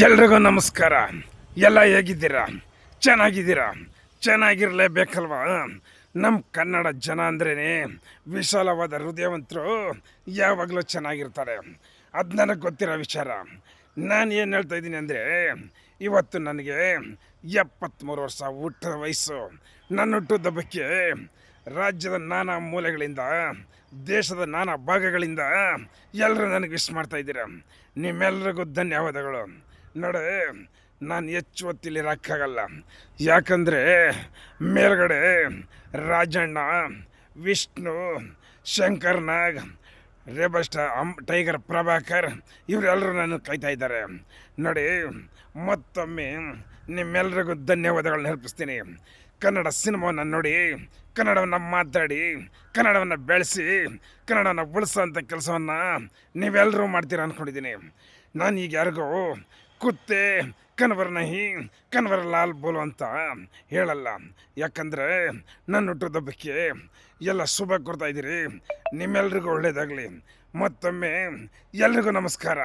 ಎಲ್ರಿಗೂ ನಮಸ್ಕಾರ. ಎಲ್ಲ ಹೇಗಿದ್ದೀರಾ? ಚೆನ್ನಾಗಿದ್ದೀರಾ? ಚೆನ್ನಾಗಿರಲೇಬೇಕಲ್ವಾ? ನಮ್ಮ ಕನ್ನಡ ಜನ ಅಂದ್ರೇ ವಿಶಾಲವಾದ ಹೃದಯವಂತರು, ಯಾವಾಗಲೂ ಚೆನ್ನಾಗಿರ್ತಾರೆ. ಅದು ನನಗೆ ಗೊತ್ತಿರೋ ವಿಚಾರ. ನಾನು ಏನು ಹೇಳ್ತಾ ಇದ್ದೀನಿ ಅಂದರೆ, ಇವತ್ತು ನನಗೆ 73 ವರ್ಷ ಹುಟ್ಟಿದ ವಯಸ್ಸು. ನನ್ನ ಹುಟ್ಟುಹಬ್ಬಕ್ಕೆ ರಾಜ್ಯದ ನಾನಾ ಮೂಲೆಗಳಿಂದ, ದೇಶದ ನಾನಾ ಭಾಗಗಳಿಂದ ಎಲ್ಲರೂ ನನಗೆ ವಿಶ್ ಮಾಡ್ತಾಯಿದ್ದೀರ. ನಿಮ್ಮೆಲ್ರಿಗೂ ಧನ್ಯವಾದಗಳು. ನೋಡಿ, ನಾನು ಹೆಚ್ಚು ಹೊತ್ತಿಲಿರೋಕ್ಕಾಗಲ್ಲ. ಯಾಕಂದರೆ ಮೇಲ್ಗಡೆ ರಾಜಣ್ಣ, ವಿಷ್ಣು, ಶಂಕರ್ ನಾಗ್, ಟೈಗರ್ ಪ್ರಭಾಕರ್ ಇವರೆಲ್ಲರೂ ನನ್ನ ಕಾಯ್ತಾ ಇದ್ದಾರೆ. ನೋಡಿ, ಮತ್ತೊಮ್ಮೆ ನಿಮ್ಮೆಲ್ರಿಗೂ ಧನ್ಯವಾದಗಳನ್ನ ಅರ್ಪಿಸ್ತೀನಿ. ಕನ್ನಡ ಸಿನಿಮಾವನ್ನು ನೋಡಿ, ಕನ್ನಡವನ್ನು ಮಾತಾಡಿ, ಕನ್ನಡವನ್ನು ಬೆಳೆಸಿ, ಕನ್ನಡವನ್ನು ಉಳಿಸೋಂಥ ಕೆಲಸವನ್ನು ನೀವೆಲ್ಲರೂ ಮಾಡ್ತೀರ ಅಂದ್ಕೊಂಡಿದ್ದೀನಿ. ನಾನು ಈಗ ಯಾರಿಗೂ ಕುತ್ತೆ ಕನ್ವರ್ ನಹಿ ಕನ್ವರ್ ಲಾಲ್ ಬೋಲು ಅಂತ ಹೇಳಲ್ಲ. ಯಾಕಂದರೆ ನನ್ನ ಹುಟ್ಟುಹಬ್ಬಕ್ಕೆ ಎಲ್ಲ ಶುಭ ಕೊಡ್ತಾಯಿದ್ದೀರಿ. ನಿಮ್ಮೆಲ್ರಿಗೂ ಒಳ್ಳೆಯದಾಗಲಿ. ಮತ್ತೊಮ್ಮೆ ಎಲ್ರಿಗೂ ನಮಸ್ಕಾರ.